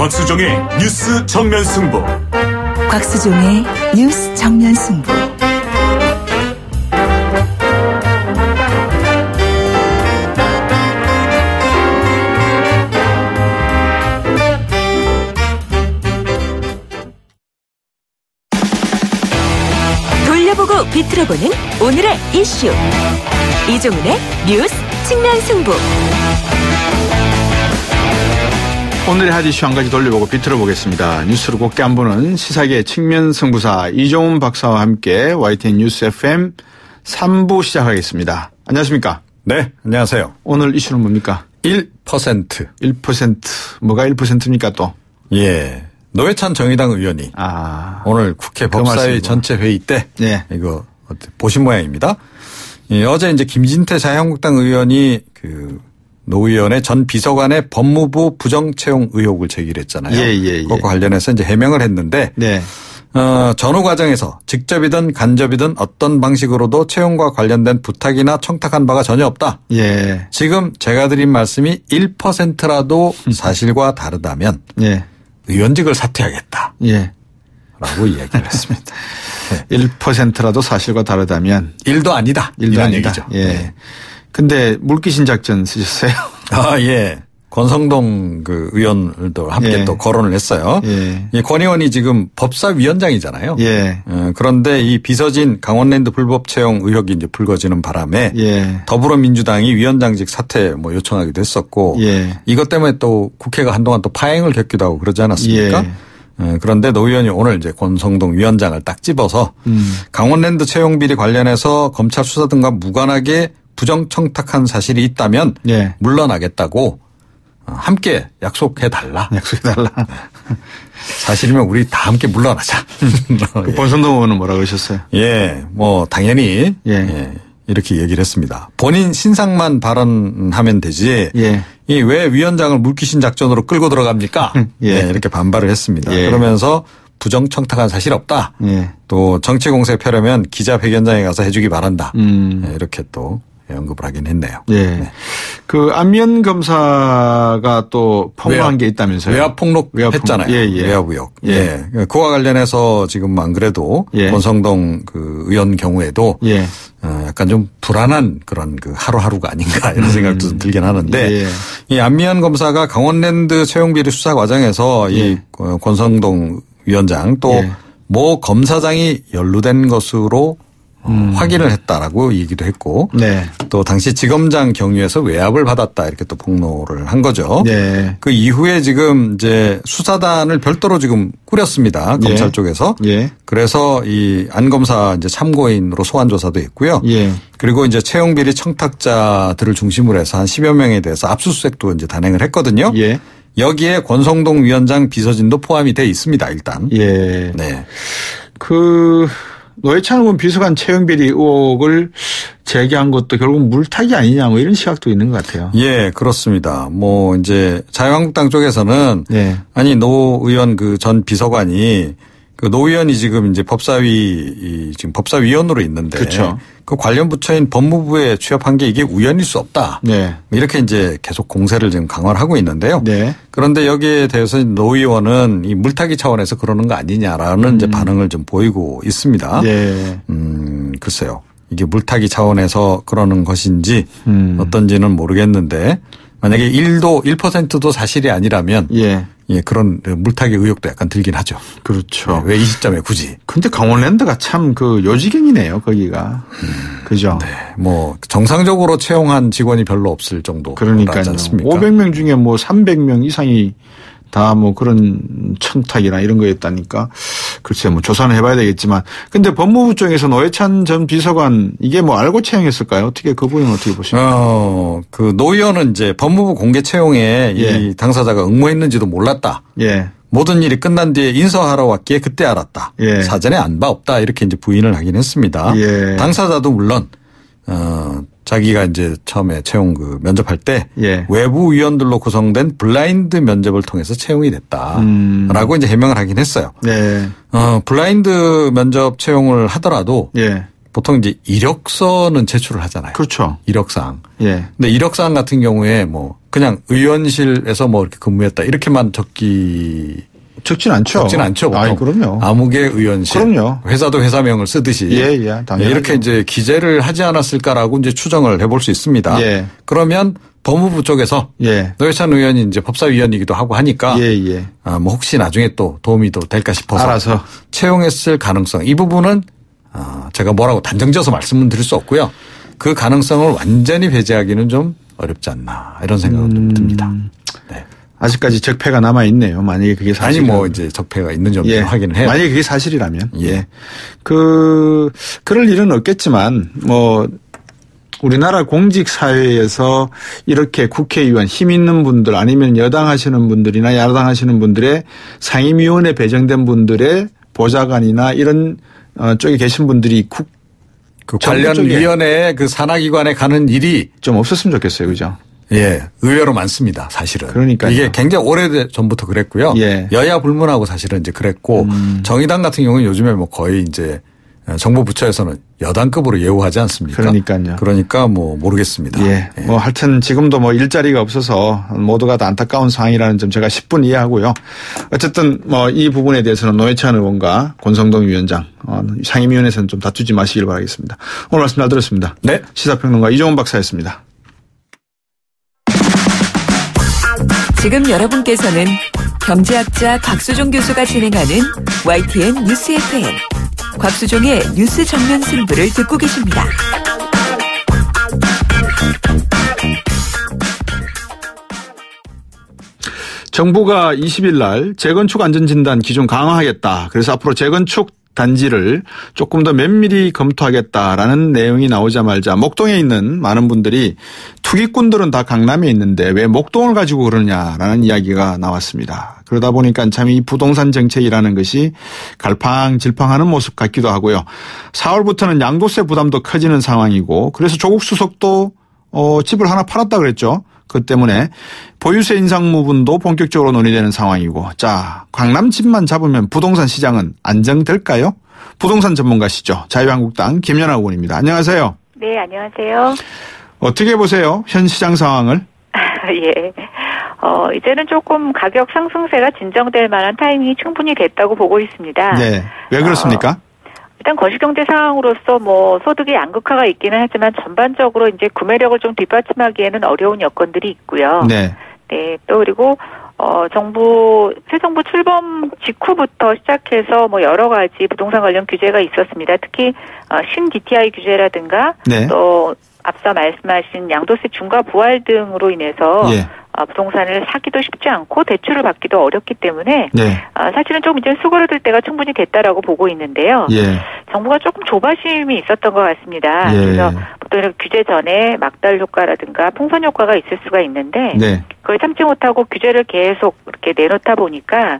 곽수종의 뉴스 정면 승부. 곽수종의 뉴스 정면 승부. 돌려보고 비틀어보는 오늘의 이슈. 이종훈의 뉴스 측면 승부. 오늘의 핫 이슈 한 가지 돌려보고 비틀어보겠습니다. 뉴스를 곱게 안 보는 시사계 측면 승부사 이종훈 박사와 함께 YTN 뉴스 FM 3부 시작하겠습니다. 안녕하십니까? 네, 안녕하세요. 오늘 이슈는 뭡니까? 1%. 1%. 뭐가 1%입니까 또? 예. 노회찬 정의당 의원이 오늘 국회 법사위 전체 회의 때 이거 보신 모양입니다. 예, 어제 이제 김진태 자유한국당 의원이 노 의원의 전 비서관의 법무부 부정 채용 의혹을 제기했잖아요. 그것과 관련해서 이제 해명을 했는데 전후 과정에서 직접이든 간접이든 어떤 방식으로도 채용과 관련된 부탁이나 청탁한 바가 전혀 없다. 예. 지금 제가 드린 말씀이 1%라도 사실과 다르다면 의원직을 사퇴하겠다. 예. 라고 이야기를 했습니다. 1%라도 사실과 다르다면 1도 아니다. 1도 이런 아니다. 얘기죠. 예. 근데 물귀신 작전 쓰셨어요? 예. 권성동 의원도 함께 또 거론을 했어요. 이 권 의원이 지금 법사위원장이잖아요. 그런데 이 비서진 강원랜드 불법 채용 의혹이 이제 불거지는 바람에 더불어민주당이 위원장직 사퇴 요청하기도 했었고 이것 때문에 또 국회가 한동안 또 파행을 겪기도 하고 그러지 않았습니까? 그런데 노 의원이 오늘 이제 권성동 위원장을 딱 집어서 강원랜드 채용 비리 관련해서 검찰 수사 등과 무관하게 부정 청탁한 사실이 있다면 물러나겠다고 함께 약속해달라. 약속해달라. 사실이면 우리 다 함께 물러나자. 권성동 의원은 뭐라고 하셨어요? 예, 당연히 이렇게 얘기를 했습니다. 본인 신상만 발언하면 되지. 이 왜 위원장을 물귀신 작전으로 끌고 들어갑니까? 이렇게 반발을 했습니다. 그러면서 부정 청탁한 사실 없다. 또 정치 공세 펴려면 기자회견장에 가서 해주기 바란다. 이렇게 또 언급을 하긴 했네요. 안면 검사가 또 폭로한 게 있다면서요? 외압 폭로 했잖아요. 외압 의혹. 그와 관련해서 지금 안 그래도 권성동 의원 경우에도 약간 좀 불안한 그런 하루하루가 아닌가 이런 생각도 좀 들긴 하는데 이 안미연 검사가 강원랜드 채용비리 수사 과정에서 이 권성동 위원장 또 모 검사장이 연루된 것으로 확인을 했다라고 얘기도 했고 또 당시 지검장 경위에서 외압을 받았다 이렇게 또 폭로를 한 거죠. 그 이후에 지금 이제 수사단을 별도로 지금 꾸렸습니다. 검찰 쪽에서. 그래서 이 안 검사 이제 참고인으로 소환 조사도 했고요. 그리고 이제 채용 비리 청탁자들을 중심으로 해서 한 10여 명에 대해서 압수수색도 이제 단행을 했거든요. 여기에 권성동 위원장 비서진도 포함이 돼 있습니다. 일단. 노회찬 의원 비서관 채용비리 의혹을 제기한 것도 결국 물타기 아니냐 이런 시각도 있는 것 같아요. 그렇습니다. 이제 자유한국당 쪽에서는 아니 노 의원 전 비서관이 노 의원이 지금 이제 지금 법사위원으로 있는데 그 관련 부처인 법무부에 취업한 게 이게 우연일 수 없다. 이렇게 이제 계속 공세를 지금 강화를 하고 있는데요. 그런데 여기에 대해서 노 의원은 이 물타기 차원에서 그러는 거 아니냐라는 이제 반응을 좀 보이고 있습니다. 글쎄요. 이게 물타기 차원에서 그러는 것인지 어떤지는 모르겠는데 만약에 1%도 사실이 아니라면 그런 물타기 의혹도 약간 들긴 하죠. 그렇죠. 왜 이 시점에 굳이. 근데 강원랜드가 참 요지경이네요, 거기가. 그죠? 정상적으로 채용한 직원이 별로 없을 정도. 그러니까요. 500명 중에 300명 이상이 다 그런 청탁이나 이런 거였다니까. 글쎄 조사는 해봐야 되겠지만. 근데 법무부 쪽에서 노회찬 전 비서관 이게 알고 채용했을까요? 어떻게 그 부분은 어떻게 보십니까? 노 의원은 이제 법무부 공개 채용에 이 당사자가 응모했는지도 몰랐다. 모든 일이 끝난 뒤에 인서하러 왔기에 그때 알았다. 사전에 안 봐 없다. 이렇게 이제 부인을 하긴 했습니다. 당사자도 물론 자기가 이제 처음에 채용 면접할 때 외부 위원들로 구성된 블라인드 면접을 통해서 채용이 됐다라고 이제 해명을 하긴 했어요. 블라인드 면접 채용을 하더라도 보통 이제 이력서는 제출을 하잖아요. 그렇죠. 이력사항. 예. 근데 이력사항 같은 경우에 뭐 그냥 의원실에서 뭐 이렇게 근무했다 이렇게만 적진 않죠. 적진 않죠. 아, 그럼요. 아무개 의원실. 그럼요. 회사도 회사명을 쓰듯이. 예, 당연히. 이렇게 이제 기재를 하지 않았을까라고 이제 추정을 해볼 수 있습니다. 예. 그러면 법무부 쪽에서 노회찬 의원이 이제 법사위원이기도 하고 하니까 뭐 혹시 나중에 또 도움이 또 될까 싶어서 알아서 채용했을 가능성 이 부분은 제가 뭐라고 단정지어서 말씀은 드릴 수 없고요. 그 가능성을 완전히 배제하기는 좀 어렵지 않나 이런 생각은 좀 듭니다. 네. 아직까지 적폐가 남아 있네요. 만약에 그게 사실 아니 뭐 이제 적폐가 있는 점 확인을 해요. 만약에 그게 사실이라면 그럴 일은 없겠지만 뭐 우리나라 공직 사회에서 이렇게 국회의원 힘 있는 분들 아니면 여당 하시는 분들이나 야당 하시는 분들의 상임위원회 배정된 분들의 보좌관이나 이런 쪽에 계신 분들이 그 관련 위원회에 그 산하기관에 가는 일이 좀 없었으면 좋겠어요. 그죠? 예, 의외로 많습니다. 사실은. 그러니까 이게 굉장히 오래전부터 그랬고요. 여야 불문하고 사실은 이제 그랬고 정의당 같은 경우는 요즘에 뭐 거의 이제 정부 부처에서는 여당급으로 예우하지 않습니까? 그러니까요. 그러니까 뭐 모르겠습니다. 뭐 하여튼 지금도 뭐 일자리가 없어서 모두가 다 안타까운 상황이라는 점 제가 10분 이해하고요. 어쨌든 뭐 이 부분에 대해서는 노회찬 의원과 권성동 위원장 상임위원회에서는 좀 다투지 마시길 바라겠습니다. 오늘 말씀 잘 들었습니다. 네. 시사평론가 이종훈 박사였습니다. 지금 여러분께서는 경제학자 곽수종 교수가 진행하는 YTN 뉴스 FM 곽수종의 뉴스 정면 승부를 듣고 계십니다. 정부가 20일 날 재건축 안전진단 기준 강화하겠다. 그래서 앞으로 재건축 단지를 조금 더 면밀히 검토하겠다라는 내용이 나오자마자 목동에 있는 많은 분들이 투기꾼들은 다 강남에 있는데 왜 목동을 가지고 그러냐라는 이야기가 나왔습니다. 그러다 보니까 참 이 부동산 정책이라는 것이 갈팡질팡하는 모습 같기도 하고요. 4월부터는 양도세 부담도 커지는 상황이고 그래서 조국 수석도 집을 하나 팔았다 그랬죠. 그 때문에 보유세 인상 부분도 본격적으로 논의되는 상황이고 자 강남 집만 잡으면 부동산 시장은 안정될까요? 부동산 전문가시죠. 자유한국당 김연아 의원입니다. 안녕하세요. 네, 안녕하세요. 어떻게 보세요? 현 시장 상황을? 예. 이제는 조금 가격 상승세가 진정될 만한 타이밍이 충분히 됐다고 보고 있습니다. 네. 왜 그렇습니까? 일단 거시경제 상황으로서 뭐 소득의 양극화가 있기는 하지만 전반적으로 이제 구매력을 좀 뒷받침하기에는 어려운 여건들이 있고요. 네. 네. 또 그리고 새 정부 출범 직후부터 시작해서 뭐 여러 가지 부동산 관련 규제가 있었습니다. 특히 신 DTI 규제라든가 또 앞서 말씀하신 양도세 중과 부활 등으로 인해서 부동산을 사기도 쉽지 않고 대출을 받기도 어렵기 때문에 사실은 좀 이제 수그러들 때가 충분히 됐다라고 보고 있는데요. 정부가 조금 조바심이 있었던 것 같습니다. 그래서 보통 규제 전에 막달 효과라든가 풍선 효과가 있을 수가 있는데 그걸 참지 못하고 규제를 계속 이렇게 내놓다 보니까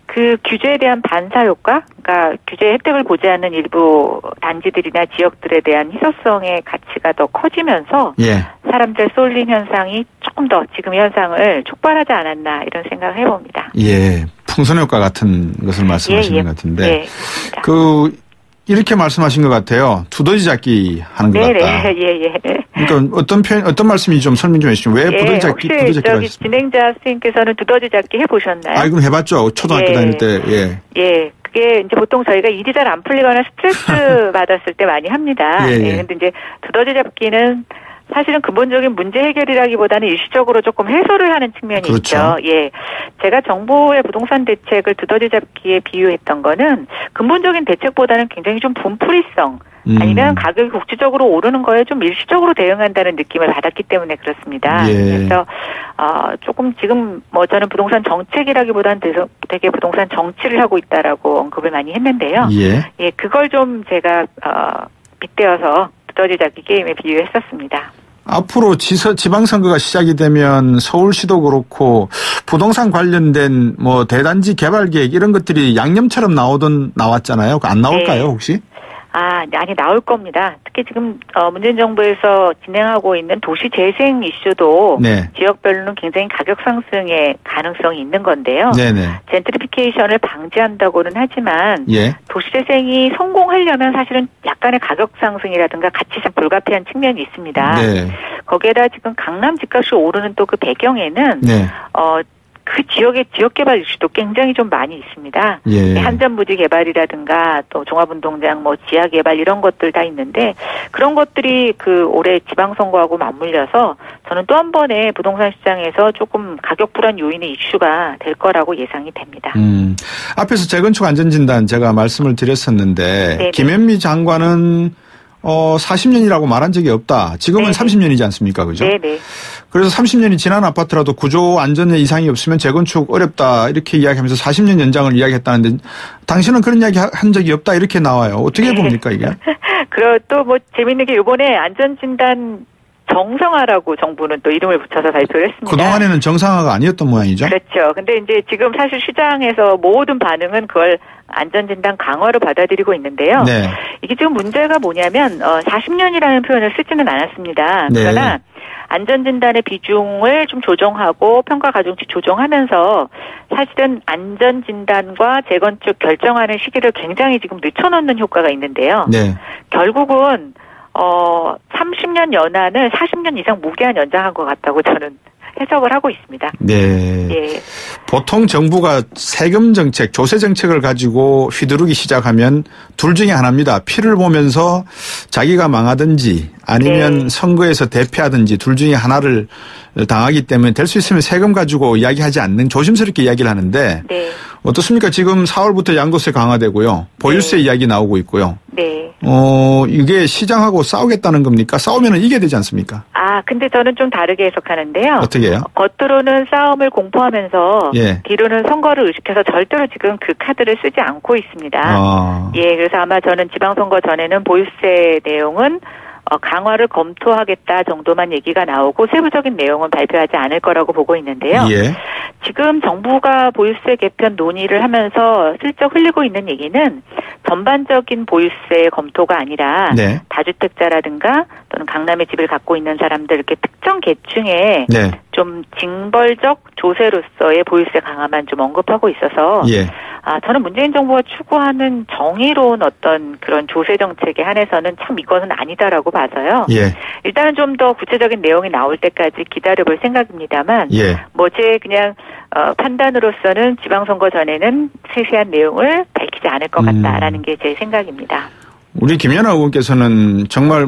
그 규제에 대한 반사 효과, 그러니까 규제 혜택을 보지 않는 일부 단지들이나 지역들에 대한 희소성의 가치가 더 커지면서 사람들 쏠림 현상이 조금 더 지금 현상을 촉발하지 않았나 이런 생각을 해봅니다. 예, 풍선 효과 같은 것을 말씀하시는 것 같은데 이렇게 말씀하신 것 같아요. 두더지 잡기 하는 것 같다. 그러니까 어떤 말씀인지 좀 설명 좀 해주시죠. 왜 두더지 잡기 하셨습니까? 저기 진행자 선생님께서는 두더지 잡기 해보셨나요? 아, 이건 해봤죠. 초등학교 다닐 때. 그게 이제 보통 저희가 일이 잘 안 풀리거나 스트레스 받았을 때 많이 합니다. 근데 이제 두더지 잡기는 사실은 근본적인 문제 해결이라기보다는 일시적으로 조금 해소를 하는 측면이 있죠. 제가 정부의 부동산 대책을 두더지 잡기에 비유했던 거는 근본적인 대책보다는 굉장히 좀 분풀이성 아니면 가격이 국지적으로 오르는 거에 좀 일시적으로 대응한다는 느낌을 받았기 때문에 그렇습니다. 그래서 조금 지금 뭐 저는 부동산 정책이라기보다는 되게 부동산 정치를 하고 있다라고 언급을 많이 했는데요. 그걸 좀 제가 빗대어서 두더지 잡기 게임에 비유했었습니다. 앞으로 지방선거가 시작이 되면 서울시도 그렇고 부동산 관련된 뭐 대단지 개발 계획 이런 것들이 양념처럼 나왔잖아요. 안 나올까요, 혹시? 많이 나올 겁니다. 특히 지금 문재인 정부에서 진행하고 있는 도시 재생 이슈도 네. 지역별로는 굉장히 가격 상승의 가능성이 있는 건데요. 네네. 젠트리피케이션을 방지한다고는 하지만 예. 도시 재생이 성공하려면 사실은 약간의 가격 상승이라든가 가치상 불가피한 측면이 있습니다. 네. 거기에다 지금 강남 집값이 오르는 또 그 배경에는 네. 그 지역의 지역개발 이슈도 굉장히 좀 많이 있습니다. 예. 한전부지 개발이라든가 또 종합운동장 지하개발 이런 것들 다 있는데 그런 것들이 그 올해 지방선거하고 맞물려서 저는 또 한 번에 부동산 시장에서 조금 가격 불안 요인의 이슈가 될 거라고 예상이 됩니다. 앞에서 재건축 안전진단 제가 말씀을 드렸었는데 네네. 김현미 장관은 40년이라고 말한 적이 없다. 지금은 네네. 30년이지 않습니까? 그죠? 네네. 그래서 30년이 지난 아파트라도 구조 안전에 이상이 없으면 재건축 어렵다. 이렇게 이야기하면서 40년 연장을 이야기했다는데 당신은 그런 이야기 한 적이 없다. 이렇게 나와요. 어떻게 네. 봅니까 이게? 그리고 또 재밌는 게 이번에 안전진단 정상화라고 정부는 또 이름을 붙여서 발표를 했습니다. 그동안에는 정상화가 아니었던 모양이죠? 그렇죠. 근데 이제 지금 사실 시장에서 모든 반응은 그걸 안전진단 강화로 받아들이고 있는데요. 네. 이게 지금 문제가 뭐냐면 40년이라는 표현을 쓰지는 않았습니다. 네. 그러나 안전진단의 비중을 좀 조정하고 평가 가중치 조정하면서 사실은 안전진단과 재건축 결정하는 시기를 굉장히 지금 늦춰놓는 효과가 있는데요. 네. 결국은 30년 연한을 40년 이상 무기한 연장한 것 같다고 저는 해석을 하고 있습니다. 네. 예. 보통 정부가 세금 정책, 조세 정책을 가지고 휘두르기 시작하면 둘 중에 하나입니다. 피를 보면서 자기가 망하든지 아니면 네. 선거에서 대패하든지 둘 중에 하나를 당하기 때문에 될 수 있으면 세금 가지고 이야기하지 않는 조심스럽게 이야기를 하는데 네. 어떻습니까? 지금 4월부터 양도세 강화되고요. 보유세 네. 이야기 나오고 있고요. 네. 이게 시장하고 싸우겠다는 겁니까? 싸우면 이겨야 되지 않습니까? 근데 저는 좀 다르게 해석하는데요. 어떻게 해요? 겉으로는 싸움을 공포하면서 예. 뒤로는 선거를 의식해서 절대로 지금 그 카드를 쓰지 않고 있습니다. 예, 그래서 아마 저는 지방선거 전에는 보유세 내용은 강화를 검토하겠다 정도만 얘기가 나오고 세부적인 내용은 발표하지 않을 거라고 보고 있는데요. 예. 지금 정부가 보유세 개편 논의를 하면서 슬쩍 흘리고 있는 얘기는 전반적인 보유세 검토가 아니라 네. 다주택자라든가 또는 강남에 집을 갖고 있는 사람들 이렇게 특정 계층에 네. 좀 징벌적 조세로서의 보유세 강화만 좀 언급하고 있어서 예. 저는 문재인 정부가 추구하는 정의로운 어떤 그런 조세 정책에 한해서는 참 이거는 아니다라고 봐서요. 예. 일단은 좀 더 구체적인 내용이 나올 때까지 기다려볼 생각입니다만 예. 제 그냥 판단으로서는 지방선거 전에는 세세한 내용을 밝히지 않을 것 같다라는 게 제 생각입니다. 우리 김연아 의원께서는 정말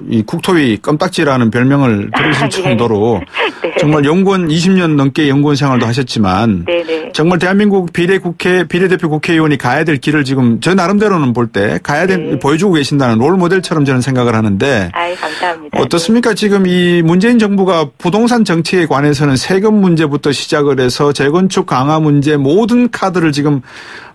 이 국토위 껌딱지라는 별명을 들으실 정도로 네. 정말 연구원 20년 넘게 연구원 생활도 하셨지만 네네. 정말 대한민국 비례대표 국회의원이 가야 될 길을 지금 저 나름대로는 볼 때 가야 될 네. 보여주고 계신다는 롤 모델처럼 저는 생각을 하는데 감사합니다. 어떻습니까? 네. 지금 이 문재인 정부가 부동산 정책에 관해서는 세금 문제부터 시작을 해서 재건축 강화 문제 모든 카드를 지금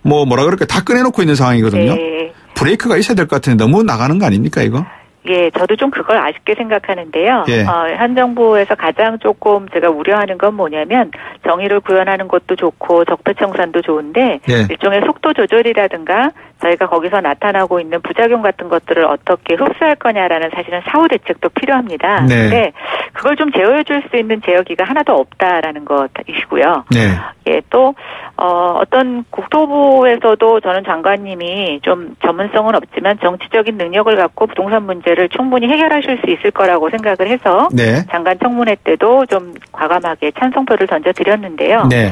뭐라 그럴까 다 꺼내놓고 있는 상황이거든요. 네. 브레이크가 있어야 될 것 같은데 너무 나가는 거 아닙니까 이거? 예, 저도 좀 그걸 아쉽게 생각하는데요. 예. 현 정부에서 가장 조금 제가 우려하는 건 뭐냐면 정의를 구현하는 것도 좋고 적폐청산도 좋은데 예. 일종의 속도 조절이라든가 저희가 거기서 나타나고 있는 부작용 같은 것들을 어떻게 흡수할 거냐라는 사실은 사후 대책도 필요합니다. 네. 근데 그걸 좀 제어해 줄 수 있는 제어기가 하나도 없다라는 것이고요. 네. 예, 또 어떤 국토부에서도 저는 장관님이 좀 전문성은 없지만 정치적인 능력을 갖고 부동산 문제를 충분히 해결하실 수 있을 거라고 생각을 해서 네. 장관 청문회 때도 좀 과감하게 찬성표를 던져드렸는데요. 네.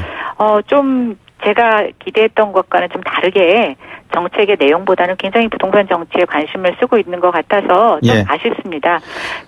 좀 제가 기대했던 것과는 좀 다르게 정책의 내용보다는 굉장히 부동산 정치에 관심을 쓰고 있는 것 같아서 좀 아쉽습니다.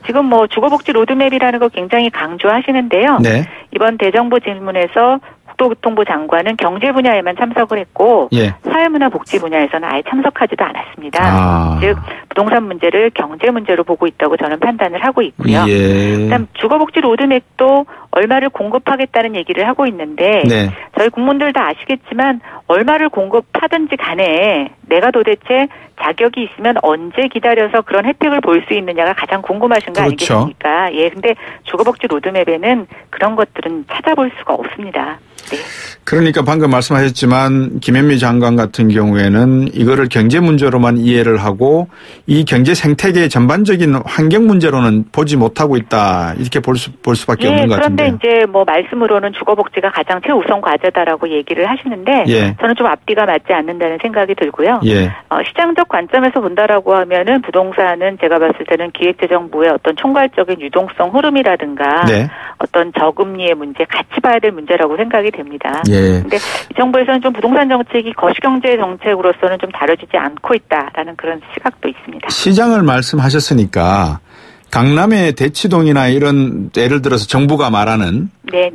지금 주거복지 로드맵이라는 거 굉장히 강조하시는데요. 네. 이번 대정부 질문에서 국토교통부 장관은 경제 분야에만 참석을 했고 사회문화복지 분야에서는 아예 참석하지도 않았습니다. 즉 부동산 문제를 경제 문제로 보고 있다고 저는 판단을 하고 있고요. 그다음 주거복지 로드맵도 얼마를 공급하겠다는 얘기를 하고 있는데 네. 저희 국민들 다 아시겠지만 얼마를 공급하든지 간에 내가 도대체 자격이 있으면 언제 기다려서 그런 혜택을 볼 수 있느냐가 가장 궁금하신 거 그렇죠. 아니겠습니까? 예, 근데 주거복지 로드맵에는 그런 것들은 찾아볼 수가 없습니다. 네. 그러니까 방금 말씀하셨지만 김현미 장관 같은 경우에는 이거를 경제 문제로만 이해를 하고 이 경제 생태계 전반적인 환경 문제로는 보지 못하고 있다 이렇게 볼 수밖에 없는 것 같은데요. 그런데 이제 뭐 말씀으로는 주거복지가 가장 최우선 과제다라고 얘기를 하시는데 저는 좀 앞뒤가 맞지 않는다는 생각이 들고요. 시장적 관점에서 본다라고 하면은 부동산은 제가 봤을 때는 기획재정부의 어떤 총괄적인 유동성 흐름이라든가 어떤 저금리의 문제 같이 봐야 될 문제라고 생각이 됩니다. 그런데 이 정부에서는 좀 부동산 정책이 거시경제 정책으로서는 좀 다뤄지지 않고 있다라는 그런 시각도 있습니다. 시장을 말씀하셨으니까 강남의 대치동이나 이런 예를 들어서 정부가 말하는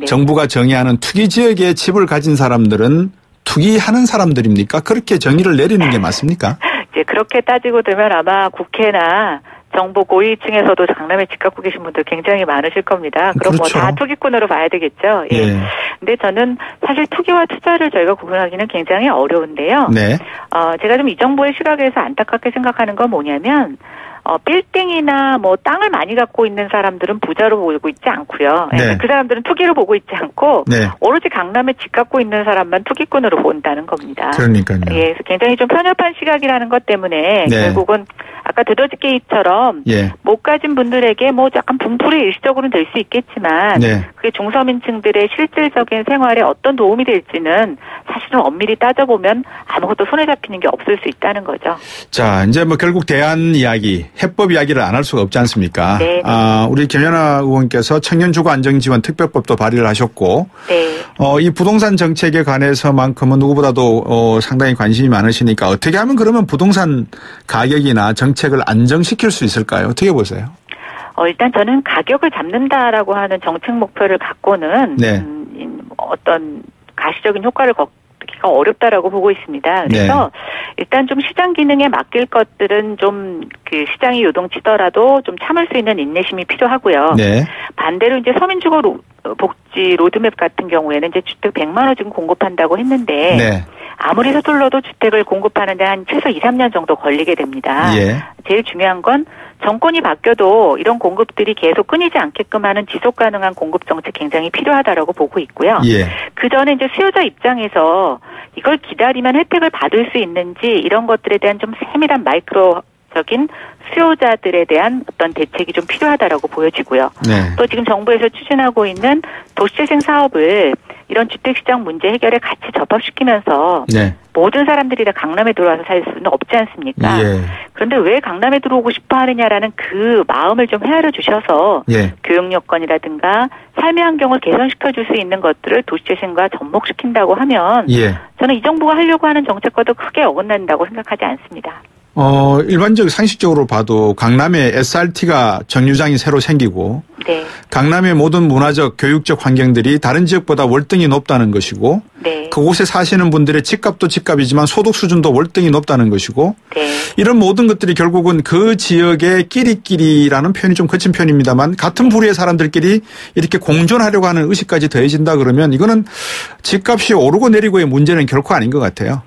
정부가 정의하는 투기 지역에 집을 가진 사람들은 투기하는 사람들입니까? 그렇게 정의를 내리는 게 맞습니까? 이제 그렇게 따지고 들면 아마 국회나 정부 고위층에서도 강남에 집 갖고 계신 분들 굉장히 많으실 겁니다. 그럼 뭐 다 투기꾼으로 봐야 되겠죠. 근데 저는 사실 투기와 투자를 저희가 구분하기는 굉장히 어려운데요. 제가 좀 이 정부의 시각에서 안타깝게 생각하는 건 뭐냐면 빌딩이나 뭐 땅을 많이 갖고 있는 사람들은 부자로 보고 있지 않고요. 그 사람들은 투기로 보고 있지 않고 오로지 강남에 집 갖고 있는 사람만 투기꾼으로 본다는 겁니다. 그러니까요. 그래서 굉장히 좀 편협한 시각이라는 것 때문에 결국은 아까 두더지 게이트처럼 못 가진 분들에게 뭐 약간 분풀이 일시적으로는 될 수 있겠지만 그게 중서민층들의 실질적인 생활에 어떤 도움이 될지는 사실은 엄밀히 따져보면 아무것도 손에 잡히는 게 없을 수 있다는 거죠. 자, 이제 뭐 결국 대안 이야기, 해법 이야기를 안 할 수가 없지 않습니까? 우리 김연아 의원께서 청년주거안정지원 특별법도 발의를 하셨고 이 부동산 정책에 관해서만큼은 누구보다도 상당히 관심이 많으시니까 어떻게 하면 그러면 부동산 가격이나 정책을 안정시킬 수 있을까요? 어떻게 보세요? 일단 저는 가격을 잡는다라고 하는 정책 목표를 갖고는 어떤 가시적인 효과를 거두기가 어렵다라고 보고 있습니다. 그래서 일단 좀 시장 기능에 맡길 것들은 좀 그 시장이 요동치더라도 좀 참을 수 있는 인내심이 필요하고요. 반대로 이제 서민주거 복지 로드맵 같은 경우에는 이제 주택 100만 호 지금 공급한다고 했는데 아무리 서둘러도 주택을 공급하는데 한 최소 2, 3년 정도 걸리게 됩니다. 제일 중요한 건 정권이 바뀌어도 이런 공급들이 계속 끊이지 않게끔 하는 지속 가능한 공급 정책 굉장히 필요하다라고 보고 있고요. 그 전에 이제 수요자 입장에서 이걸 기다리면 혜택을 받을 수 있는지 이런 것들에 대한 좀 세밀한 마이크로적인 수요자들에 대한 어떤 대책이 좀 필요하다라고 보여지고요. 또 지금 정부에서 추진하고 있는 도시재생 사업을 이런 주택시장 문제 해결에 같이 접합시키면서 모든 사람들이 다 강남에 들어와서 살 수는 없지 않습니까? 그런데 왜 강남에 들어오고 싶어 하느냐라는 그 마음을 좀 헤아려 주셔서 교육 여건이라든가 삶의 환경을 개선시켜 줄 수 있는 것들을 도시재생과 접목시킨다고 하면 저는 이 정부가 하려고 하는 정책과도 크게 어긋난다고 생각하지 않습니다. 일반적 상식적으로 봐도 강남에 SRT가 정류장이 새로 생기고 강남의 모든 문화적 교육적 환경들이 다른 지역보다 월등히 높다는 것이고 그곳에 사시는 분들의 집값도 집값이지만 소득 수준도 월등히 높다는 것이고 이런 모든 것들이 결국은 그 지역의 끼리끼리라는 표현이 좀 거친 표현입니다만 같은 부류의 사람들끼리 이렇게 공존하려고 하는 의식까지 더해진다 그러면 이거는 집값이 오르고 내리고의 문제는 결코 아닌 것 같아요.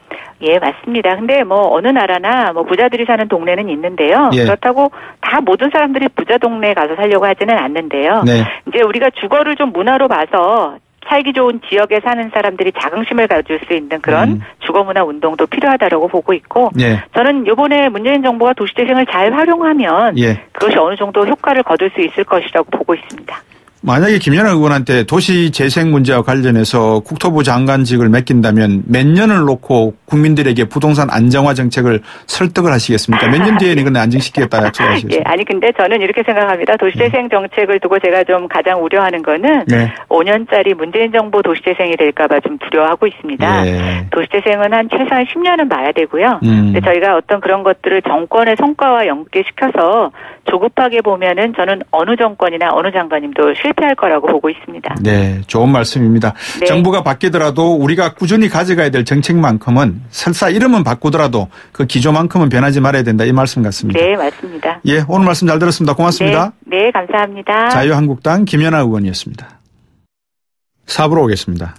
맞습니다. 근데 뭐 어느 나라나 뭐 부자들이 사는 동네는 있는데요. 그렇다고 다 모든 사람들이 부자 동네에 가서 살려고 하지는 않는데요. 이제 우리가 주거를 좀 문화로 봐서 살기 좋은 지역에 사는 사람들이 자긍심을 가질 수 있는 그런 주거문화 운동도 필요하다라고 보고 있고 저는 이번에 문재인 정부가 도시재생을 잘 활용하면 그것이 어느 정도 효과를 거둘 수 있을 것이라고 보고 있습니다. 만약에 김연아 의원한테 도시재생 문제와 관련해서 국토부 장관직을 맡긴다면 몇 년을 놓고 국민들에게 부동산 안정화 정책을 설득을 하시겠습니까? 몇 년 뒤에는 이건 안정시키겠다 약속하시겠습니까? 아니 근데 저는 이렇게 생각합니다. 도시재생 정책을 두고 제가 좀 가장 우려하는 거는 5년짜리 문재인 정부 도시재생이 될까 봐 좀 두려워하고 있습니다. 도시재생은 한 최소한 10년은 봐야 되고요. 근데 저희가 어떤 그런 것들을 정권의 성과와 연계시켜서 조급하게 보면은 저는 어느 정권이나 어느 장관님도 실패할 거라고 보고 있습니다. 네, 좋은 말씀입니다. 정부가 바뀌더라도 우리가 꾸준히 가져가야 될 정책만큼은 설사 이름은 바꾸더라도 그 기조만큼은 변하지 말아야 된다 이 말씀 같습니다. 네, 맞습니다. 오늘 말씀 잘 들었습니다. 고맙습니다. 네, 감사합니다. 자유한국당 김연아 의원이었습니다. 4부로 오겠습니다.